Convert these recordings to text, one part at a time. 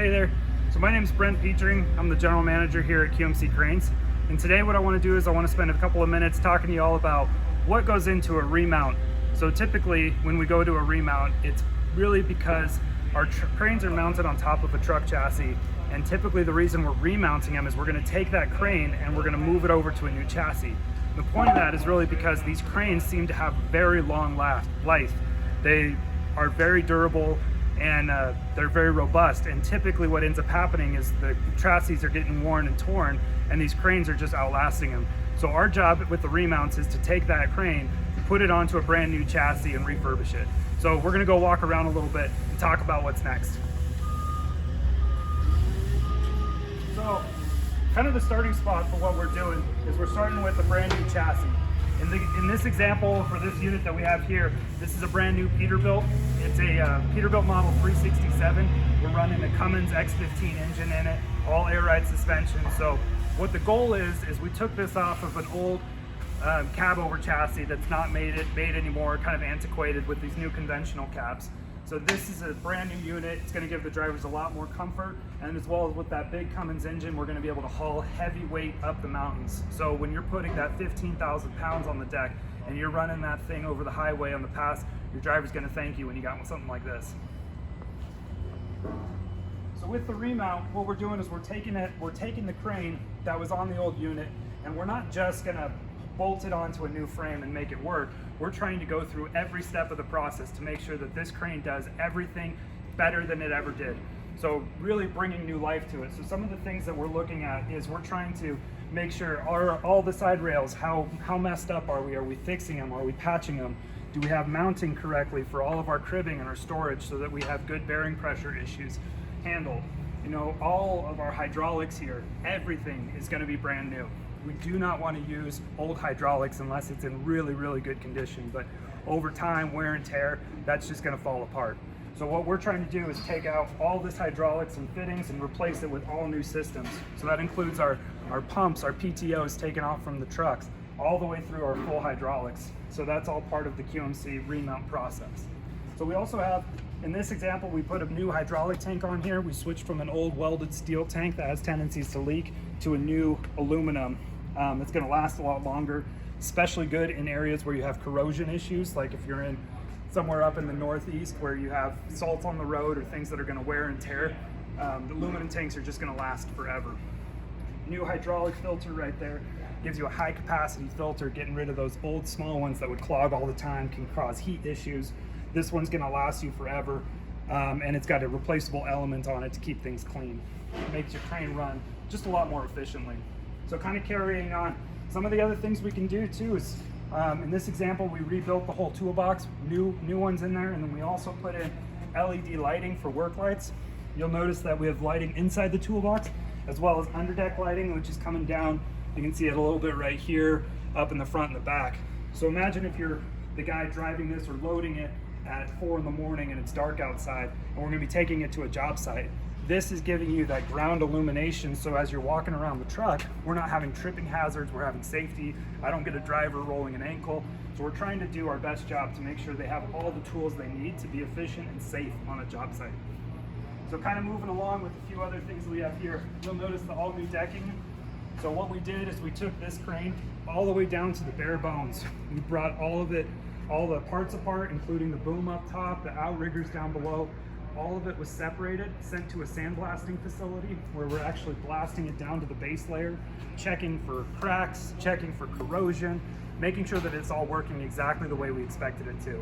Hey there. So my name is Brent Petering. I'm the general manager here at QMC Cranes. And today what I want to do is I want to spend a couple of minutes talking to you all about what goes into a remount. So typically when we go to a remount, it's really because our cranes are mounted on top of a truck chassis. And typically the reason we're remounting them is we're going to take that crane and we're going to move it over to a new chassis. The point of that is really because these cranes seem to have very long life. They are very durable and they're very robust, and typically what ends up happening is the chassis are getting worn and torn and these cranes are just outlasting them. So our job with the remounts is to take that crane, put it onto a brand new chassis and refurbish it. So we're going to go walk around a little bit and talk about what's next. So kind of the starting spot for what we're doing is we're starting with a brand new chassis. In this example, for this unit that we have here, this is a brand new Peterbilt. It's a Peterbilt model 367. We're running a Cummins X15 engine in it, all air ride suspension. So what the goal is we took this off of an old cab over chassis that's not made anymore, kind of antiquated with these new conventional cabs. So this is a brand new unit. It's going to give the drivers a lot more comfort, and as well as with that big Cummins engine, we're going to be able to haul heavy weight up the mountains. So when you're putting that 15,000 pounds on the deck and you're running that thing over the highway on the pass, your driver's going to thank you when you got something like this. So with the remount, what we're doing is we're taking the crane that was on the old unit, and we're not just going to bolt it onto a new frame and make it work. We're trying to go through every step of the process to make sure that this crane does everything better than it ever did. So really bringing new life to it. So some of the things that we're looking at is we're trying to make sure all the side rails, how messed up are we? Are we fixing them? Are we patching them? Do we have mounting correctly for all of our cribbing and our storage so that we have good bearing pressure issues handled? You know, all of our hydraulics here, everything is going to be brand new. We do not want to use old hydraulics unless it's in really, really good condition, but over time, wear and tear, that's just going to fall apart. So what we're trying to do is take out all this hydraulics and fittings and replace it with all new systems. So that includes our pumps, our PTOs taken off from the trucks, all the way through our full hydraulics. So that's all part of the QMC remount process. So we also have, in this example, we put a new hydraulic tank on here. We switched from an old welded steel tank that has tendencies to leak to a new aluminum. It's going to last a lot longer, especially good in areas where you have corrosion issues, like if you're in somewhere up in the Northeast where you have salt on the road or things that are going to wear and tear. The aluminum tanks are just going to last forever. New hydraulic filter right there gives you a high capacity filter, getting rid of those old small ones that would clog all the time, can cause heat issues. This one's going to last you forever, and it's got a replaceable element on it to keep things clean. It makes your crane run just a lot more efficiently. So kind of carrying on, some of the other things we can do too is, in this example, we rebuilt the whole toolbox, new ones in there, and then we also put in LED lighting for work lights. You'll notice that we have lighting inside the toolbox, as well as underdeck lighting, which is coming down. You can see it a little bit right here, up in the front and the back. So imagine if you're the guy driving this or loading it at 4 in the morning and it's dark outside, and we're going to be taking it to a job site. This is giving you that ground illumination, so as you're walking around the truck, we're not having tripping hazards, we're having safety. I don't get a driver rolling an ankle. So we're trying to do our best job to make sure they have all the tools they need to be efficient and safe on a job site. So kind of moving along with a few other things we have here, you'll notice the all new decking. So what we did is we took this crane all the way down to the bare bones. We brought all the parts apart, including the boom up top, the outriggers down below. All of it was separated, sent to a sandblasting facility where we're actually blasting it down to the base layer, checking for cracks, checking for corrosion, making sure that it's all working exactly the way we expected it to.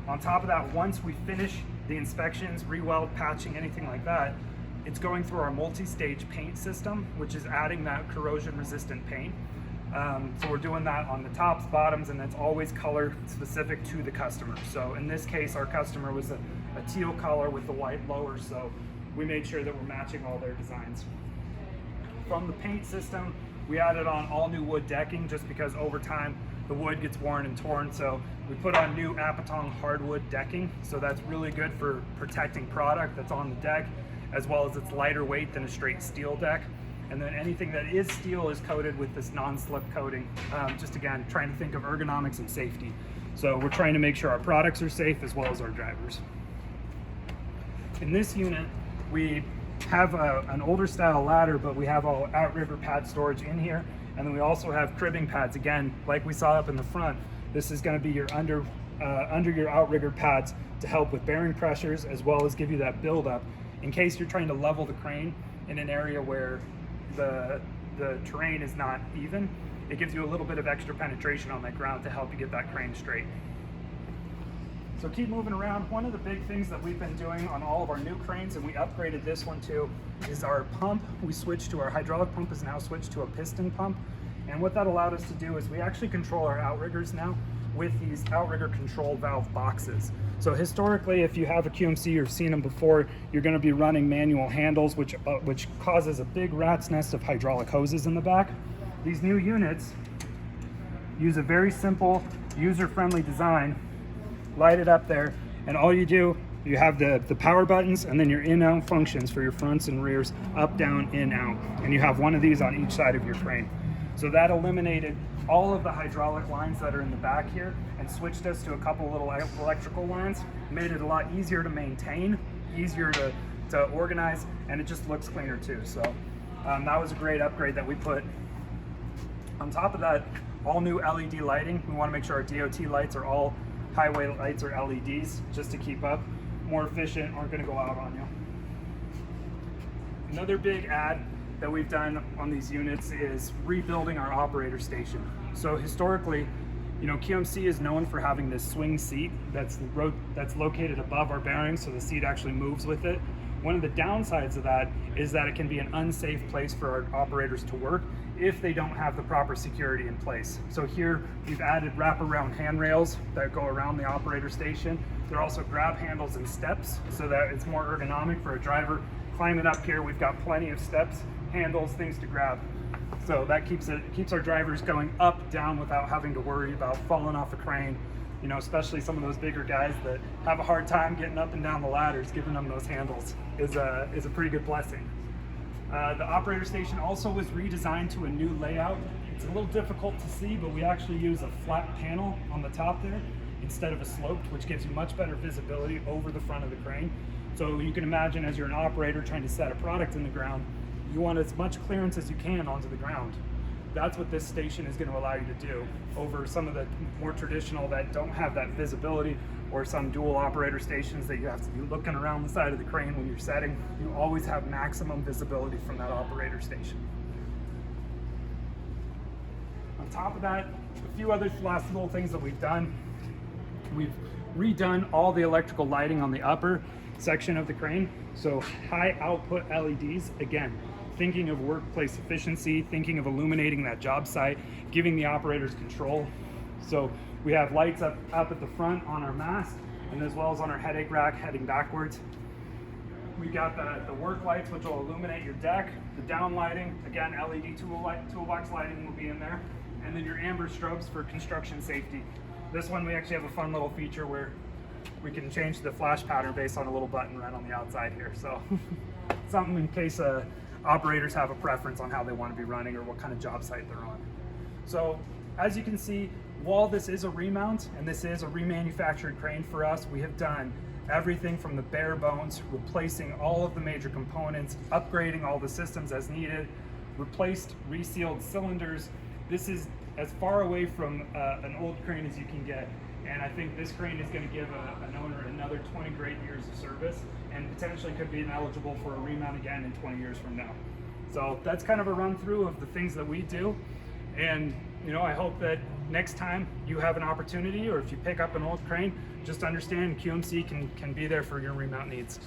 On top of that, once we finish the inspections, re-weld, patching, anything like that, it's going through our multi-stage paint system, which is adding that corrosion-resistant paint. So we're doing that on the tops, bottoms, and it's always color specific to the customer. So in this case, our customer was a teal color with the white lower, so we made sure that we're matching all their designs. From the paint system, we added on all new wood decking just because over time the wood gets worn and torn, so we put on new Apatong hardwood decking. So that's really good for protecting product that's on the deck, as well as it's lighter weight than a straight steel deck. And then anything that is steel is coated with this non-slip coating. Just again, trying to think of ergonomics and safety. So we're trying to make sure our products are safe as well as our drivers. In this unit, we have an older style ladder, but we have all outrigger pad storage in here. And then we also have cribbing pads. Again, like we saw up in the front, this is going to be your under your outrigger pads to help with bearing pressures, as well as give you that buildup in case you're trying to level the crane in an area where the terrain is not even. It gives you a little bit of extra penetration on that ground to help you get that crane straight. So keep moving around. One of the big things that we've been doing on all of our new cranes, and we upgraded this one too, is our pump. We switched to our hydraulic pump is now switched to a piston pump. And what that allowed us to do is we actually control our outriggers now with these outrigger control valve boxes. So historically, if you have a QMC, you've seen them before, you're going to be running manual handles, which causes a big rat's nest of hydraulic hoses in the back. These new units use a very simple, user-friendly design. Light it up there, and all you do, you have the power buttons and then your in-out functions for your fronts and rears, up, down, in, out. And you have one of these on each side of your crane. So that eliminated all of the hydraulic lines that are in the back here and switched us to a couple little electrical lines. Made it a lot easier to maintain, easier to organize, and it just looks cleaner too. So that was a great upgrade that we put. On top of that, all new LED lighting. We want to make sure our DOT lights are all highway lights or LEDs, just to keep up. More efficient, aren't going to go out on you. Another big add that we've done on these units is rebuilding our operator station. So historically, you know, QMC is known for having this swing seat that's located above our bearings, so the seat actually moves with it. One of the downsides of that is that it can be an unsafe place for our operators to work if they don't have the proper security in place. So here we've added wraparound handrails that go around the operator station. There are also grab handles and steps so that it's more ergonomic for a driver climbing up here. We've got plenty of steps, handles, things to grab. So that keeps our drivers going up, down without having to worry about falling off a crane. You know, especially some of those bigger guys that have a hard time getting up and down the ladders, giving them those handles is a pretty good blessing. The operator station also was redesigned to a new layout. It's a little difficult to see, but we actually use a flat panel on the top there instead of a sloped, which gives you much better visibility over the front of the crane. So you can imagine, as you're an operator trying to set a product in the ground, you want as much clearance as you can onto the ground. That's what this station is going to allow you to do over some of the more traditional that don't have that visibility, or some dual operator stations that you have to be looking around the side of the crane when you're setting. You always have maximum visibility from that operator station. On top of that, a few other last little things that we've done. We've redone all the electrical lighting on the upper section of the crane. So high output LEDs, again, thinking of workplace efficiency, thinking of illuminating that job site, giving the operators control. So we have lights up at the front on our mast, and as well as on our headache rack heading backwards. We got the work lights, which will illuminate your deck. The down lighting, again, LED toolbox lighting will be in there. And then your amber strobes for construction safety. This one, we actually have a fun little feature where we can change the flash pattern based on a little button right on the outside here. So something in case operators have a preference on how they want to be running or what kind of job site they're on. So as you can see, while this is a remount and this is a remanufactured crane for us, we have done everything from the bare bones, replacing all of the major components, upgrading all the systems as needed, replaced resealed cylinders. This is as far away from an old crane as you can get. And I think this crane is going to give an owner another 20 great years of service, and potentially could be eligible for a remount again in 20 years from now. So that's kind of a run through of the things that we do. And you know, I hope that next time you have an opportunity, or if you pick up an old crane, just understand QMC can be there for your remount needs.